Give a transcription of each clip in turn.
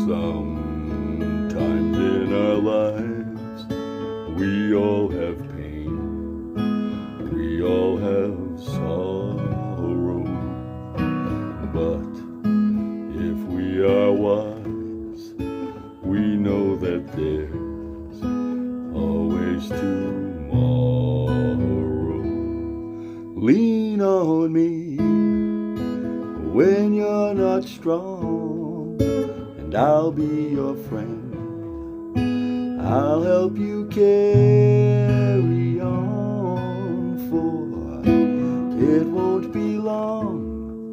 Sometimes in our lives we all have pain, we all have sorrow, but if we are wise, we know that there's always tomorrow. Lean on me when you're not strong, and I'll be your friend. I'll help you carry on, for it won't be long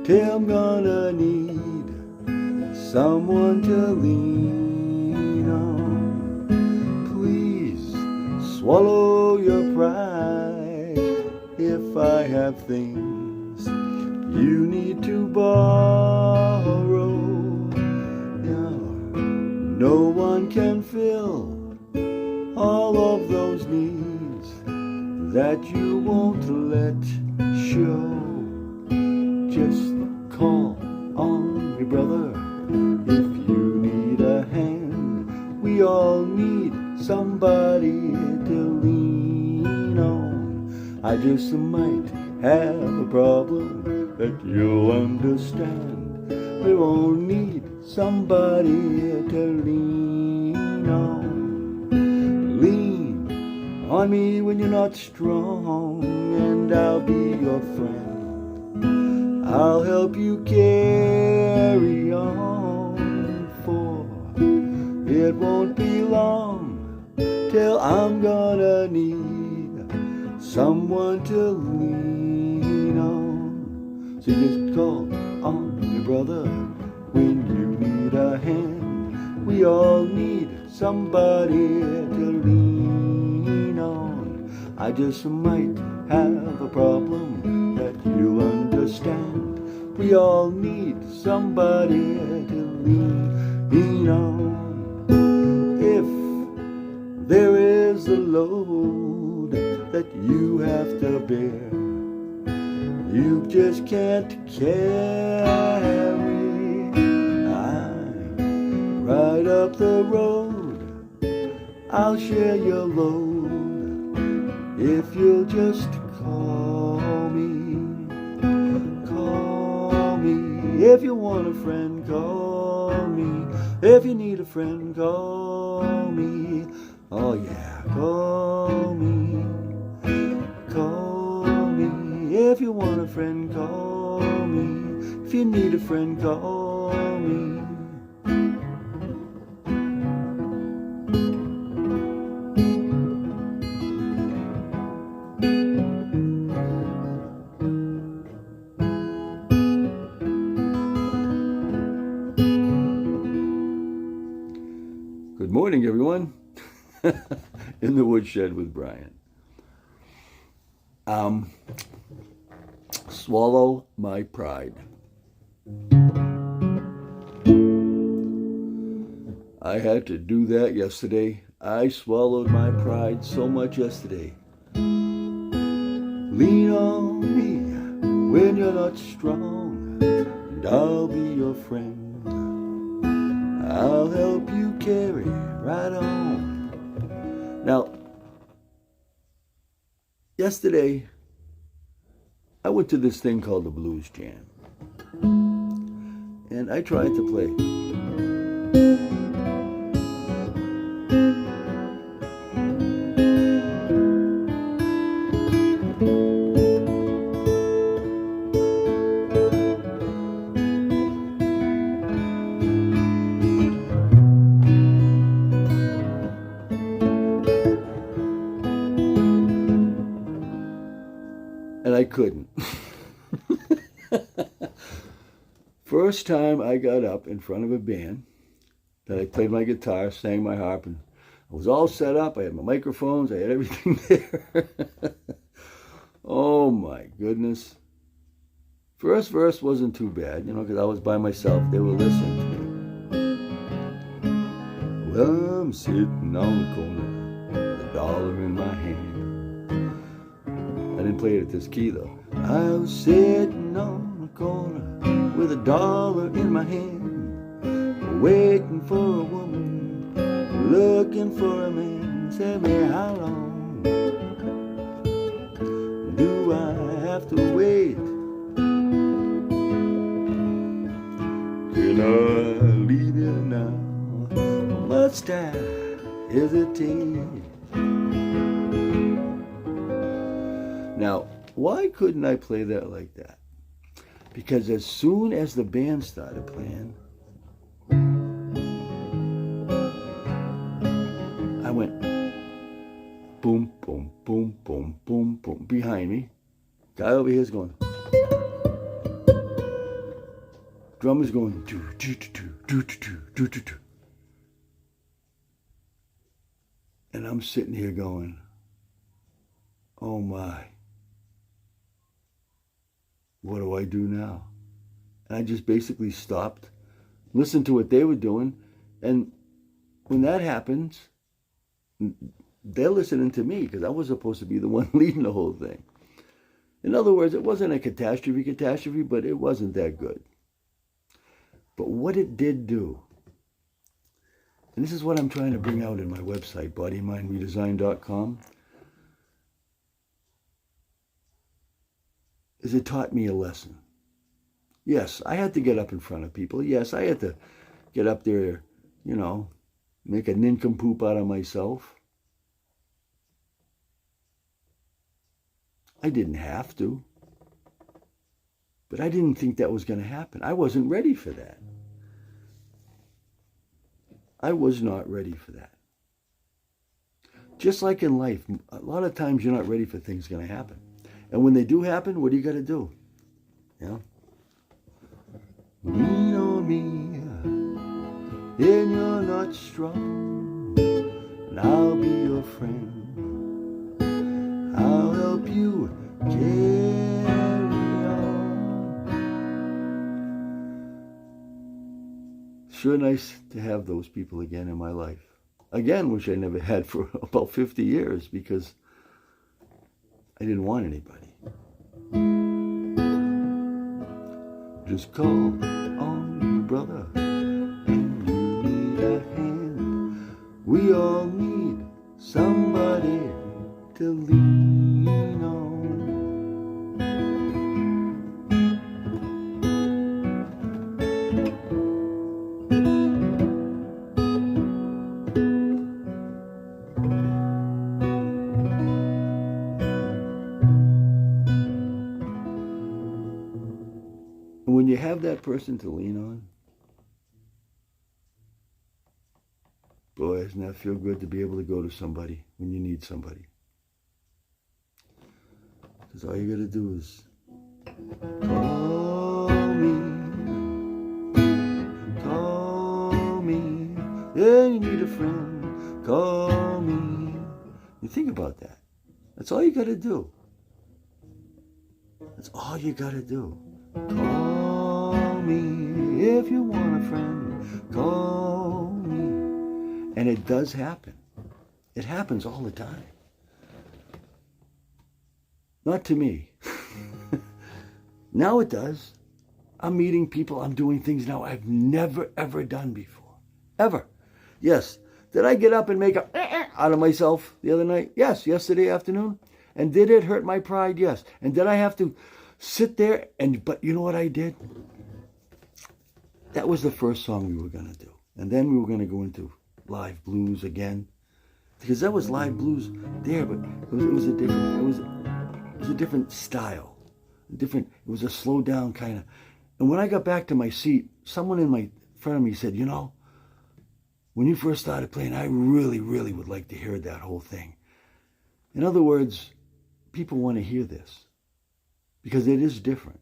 till I'm gonna need someone to lean on. Please swallow your pride if I have things you need to borrow. No one can fill all of those needs that you won't let show. Just call on me, brother, if you need a hand. We all need somebody to lean on. I just might have a problem that you'll understand. We won't need somebody to lean on. Lean on me when you're not strong, and I'll be your friend. I'll help you carry on, for it won't be long till I'm gonna need someone to lean on. So just call on me, brother, when you need a hand. We all need somebody to lean on. I just might have a problem that you understand. We all need somebody to lean on. If there is a load that you have to bear, you just can't carry, right up the road, I'll share your load if you'll just call me. Call me if you want a friend, call me. If you need a friend, call me. Oh yeah, call me. Call me if you want a friend, call me. If you need a friend, call me. Good morning, everyone. In the woodshed with Brian. Swallow my pride. I had to do that yesterday. I swallowed my pride so much yesterday. Lean on me when you're not strong, and I'll be your friend. I'll help you carry right on. Now, yesterday, I went to this thing called the Blues Jam, and I tried to play. And I couldn't. First time I got up in front of a band that I played my guitar, sang my harp, and I was all set up. I had my microphones, I had everything there. Oh my goodness. First verse wasn't too bad, because I was by myself. They were listening to me. Well, I'm sitting on the corner with $1 in my hand. I didn't play it at this key though. I was sitting on the corner with $1 in my hand, waiting for a woman, looking for a man. Tell me how long do I have to wait? Can I leave you now? Must I hesitate? Now, why couldn't I play that like that? Because as soon as the band started playing, I went boom, boom, boom, boom, boom, boom. Behind me, guy over here is going. Drummer's going do do do do do do do do. And I'm sitting here going, oh my. What do I do now? And I just basically stopped, listened to what they were doing, and when that happens, they're listening to me because I was supposed to be the one leading the whole thing. In other words, it wasn't a catastrophe, but it wasn't that good. But what it did do, and this is what I'm trying to bring out in my website, bodymindredesign.com, is it taught me a lesson. Yes, I had to get up in front of people. Yes, I had to get up there, make a nincompoop out of myself. I didn't have to. But I didn't think that was going to happen. I wasn't ready for that. I was not ready for that. Just like in life, a lot of times you're not ready for things going to happen. And when they do happen, what do you got to do? Lean on me, and you're not strong, and I'll be your friend. I'll help you carry on. Sure nice to have those people again in my life. Again, which I never had for about 50 years because I didn't want anybody. Just call on your brother and you need a hand. We all need somebody to lean on. When you have that person to lean on, boy, doesn't that feel good to be able to go to somebody when you need somebody. Because all you got to do is call me, yeah, you need a friend, call me. You think about that. That's all you got to do. That's all you got to do. Call me if you want a friend. Call me. And it does happen. It happens all the time. Not to me. Now it does. I'm meeting people. I'm doing things now I've never, ever done before. Ever. Yes. Did I get up and make a out of myself the other night? Yes. Yesterday afternoon. And did it hurt my pride? Yes. And did I have to sit there but you know what I did? That was the first song we were going to do. And then we were going to go into live blues again. Because that was live blues there, but it was a different style. It was a slow down kind of. And when I got back to my seat, someone in front of me said, when you first started playing, I really, really would like to hear that whole thing. In other words, people want to hear this. Because it is different.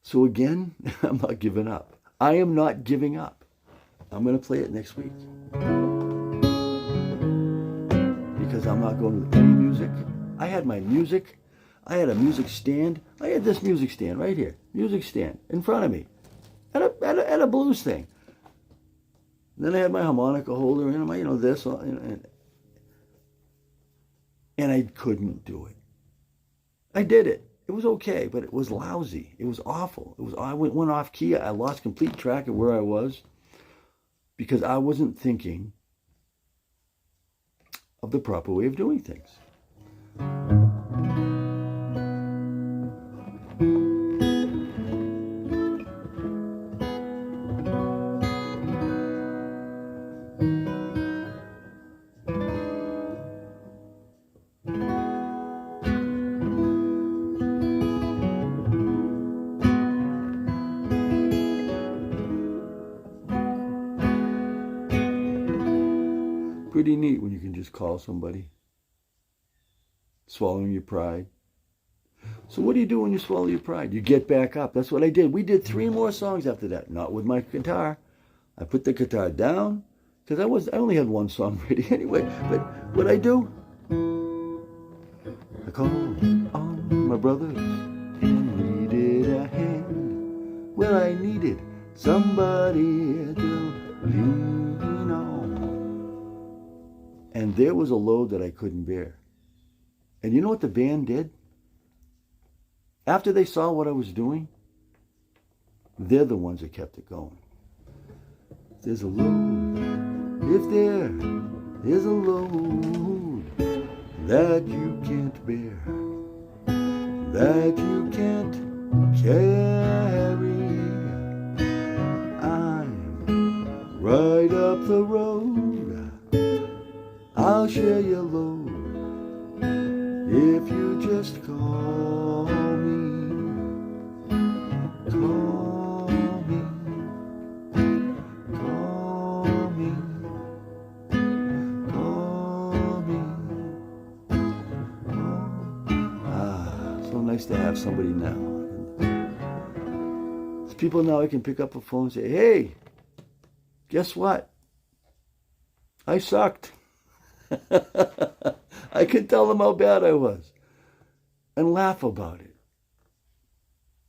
So again, I'm not giving up. I am not giving up. I'm going to play it next week. Because I'm not going with any music. I had my music. I had a music stand. I had this music stand right here. Music stand in front of me. At a blues thing. And then I had my harmonica holder and my, this. And I couldn't do it. I did it. It was okay, but it was lousy. It was awful. I went off key. I lost complete track of where I was because I wasn't thinking of the proper way of doing things. Pretty neat when you can just call somebody. Swallowing your pride. So what do you do when you swallow your pride? You get back up. That's what I did. We did 3 more songs after that. Not with my guitar. I put the guitar down because I only had 1 song ready anyway. But what I do? I called on my brothers and needed a hand. Well, I needed somebody to lean on. And there was a load that I couldn't bear. And you know what the band did? After they saw what I was doing, they're the ones that kept it going. There's a load, if there is a load that you can't bear, that you can't carry, I'm right up the road, I'll share your load. If you just call me, call me, call me, call me. So nice to have somebody now. There's people now I can pick up the phone and say, hey, guess what? I sucked. I could tell them how bad I was and laugh about it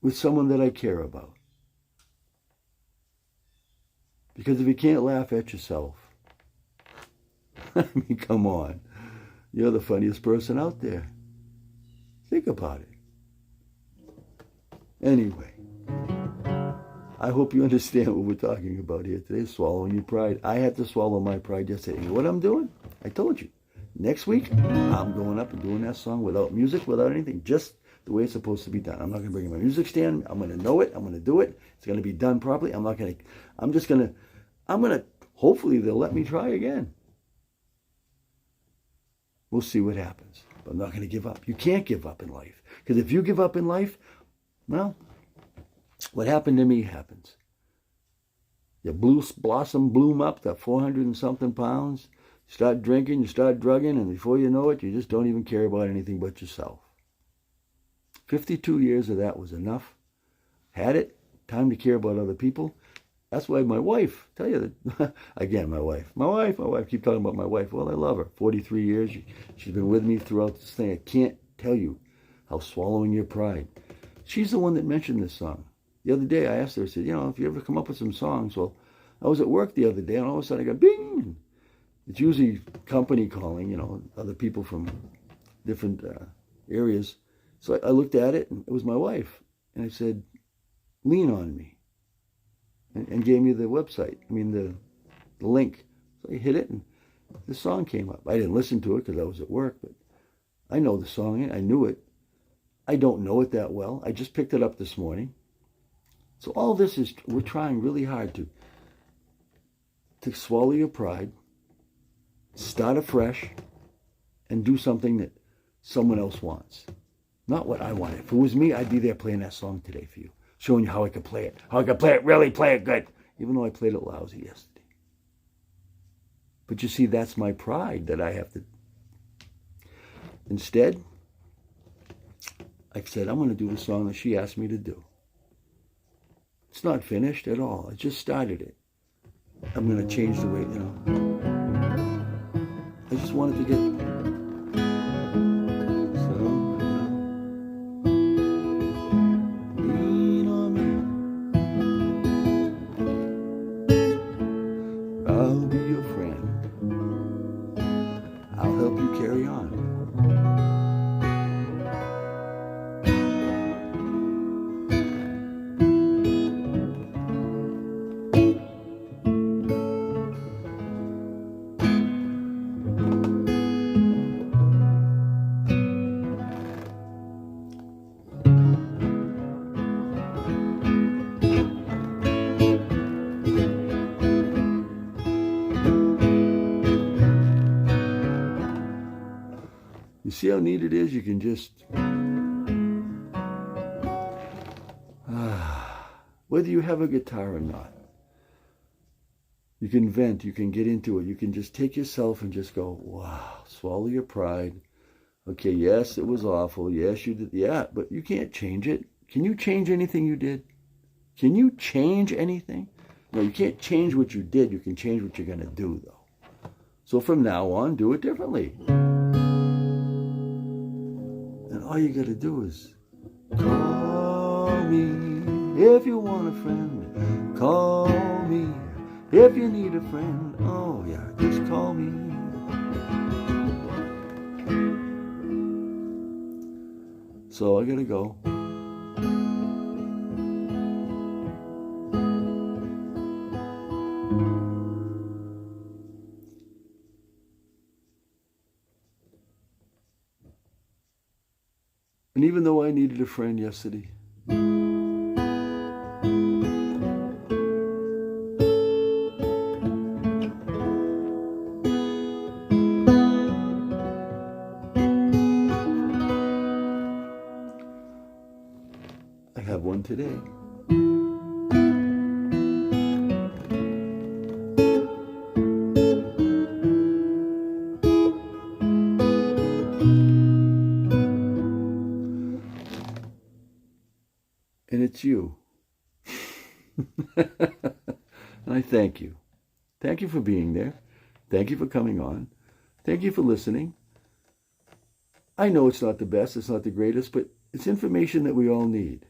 with someone that I care about. Because if you can't laugh at yourself, I mean, come on. You're the funniest person out there. Think about it. Anyway, I hope you understand what we're talking about here today, swallowing your pride. I had to swallow my pride yesterday. You know what I'm doing? I told you. Next week, I'm going up and doing that song without music, without anything, just the way it's supposed to be done. I'm not going to bring in my music stand. I'm going to know it. I'm going to do it. It's going to be done properly. Hopefully they'll let me try again. We'll see what happens. But I'm not going to give up. You can't give up in life. Because if you give up in life, well, what happened to me happens. You bloom up to 400 and something pounds. You start drinking, you start drugging, and before you know it, you just don't even care about anything but yourself. 52 years of that was enough. Had it. Time to care about other people. That's why my wife, tell you that, again, my wife, keep talking about my wife. Well, I love her. 43 years. She's been with me throughout this thing. I can't tell you how swallowing your pride. She's the one that mentioned this song. The other day, I asked her, I said, if you ever come up with some songs. Well, I was at work the other day, and all of a sudden I got bing. It's usually company calling, other people from different areas. So I looked at it, and it was my wife. And I said, lean on me. And gave me the website, the link. So I hit it, and the song came up. I didn't listen to it because I was at work, but I know the song. I knew it. I don't know it that well. I just picked it up this morning. So all this is, we're trying really hard to swallow your pride, start afresh, and do something that someone else wants. Not what I wanted. If it was me, I'd be there playing that song today for you, showing you how I could play it, really play it good, even though I played it lousy yesterday. But you see, that's my pride that I have to. Instead, I said, I'm going to do the song that she asked me to do. It's not finished at all. I just started it. I'm going to change the way, I just wanted to get... So, lean on me. I'll be your friend. I'll help you carry on. see how neat it is? You can just, whether you have a guitar or not, you can vent, you can get into it. You can just take yourself and just go, wow, swallow your pride. Okay, yes, it was awful. Yes, you did. Yeah, but you can't change it. Can you change anything you did? Can you change anything? No, you can't change what you did. You can change what you're going to do, though. So from now on, do it differently. And all you got to do is call me if you want a friend. Call me if you need a friend. Oh, yeah, just call me. So I got to go. And even though I needed a friend yesterday, I have one today. And it's you. And I thank you. Thank you for being there. Thank you for coming on. Thank you for listening. I know it's not the best, it's not the greatest, but it's information that we all need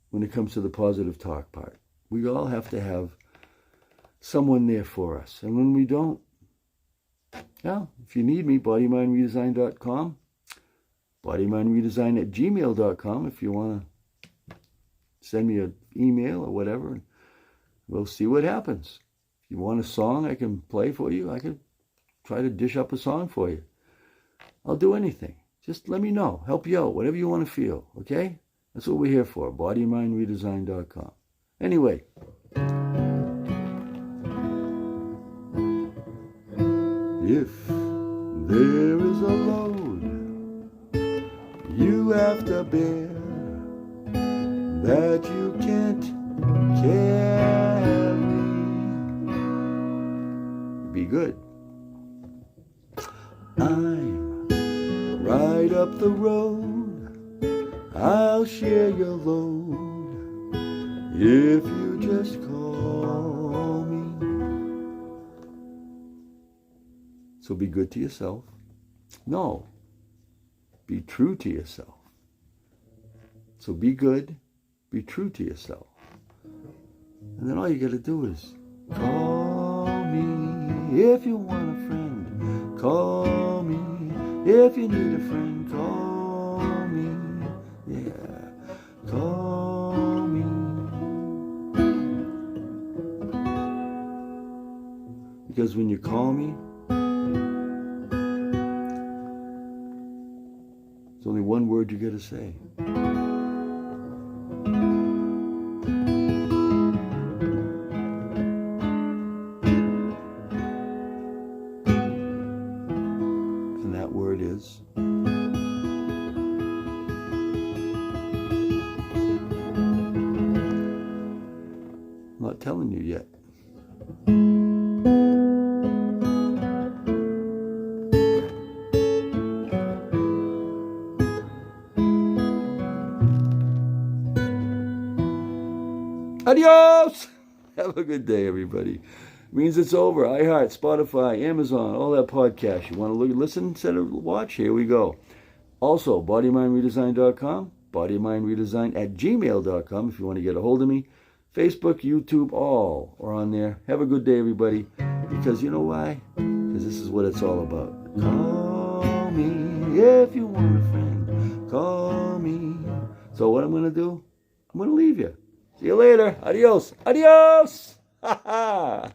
when it comes to the positive talk part. We all have to have someone there for us. And when we don't, well, if you need me, bodymindredesign.com, bodymindredesign@gmail.com if you want to send me an email or whatever, and we'll see what happens. If you want a song I can play for you, I can try to dish up a song for you. I'll do anything. Just let me know. Help you out. Whatever you want to feel. Okay? That's what we're here for. bodymindredesign.com. Anyway. If there is a load you have to bear that you can't carry, be good. I'm right up the road. I'll share your load if you just call me. So be good to yourself. No, be true to yourself. So be good. Be true to yourself. And then all you got to do is call me if you want a friend. Call me if you need a friend. Call me. Yeah. Call me. Because when you call me, there's only one word you got to say. Word is I'm not telling you yet. Adios! Have a good day, everybody. Means it's over. iHeart, Spotify, Amazon, all that podcast. You want to listen instead of watch? Here we go. Also, bodymindredesign.com, bodymindredesign@gmail.com if you want to get a hold of me. Facebook, YouTube, all are on there. Have a good day, everybody. Because you know why? Because this is what it's all about. Call me if you want a friend. Call me. So what I'm going to do? I'm going to leave you. See you later. Adios. Adios. Ha ha.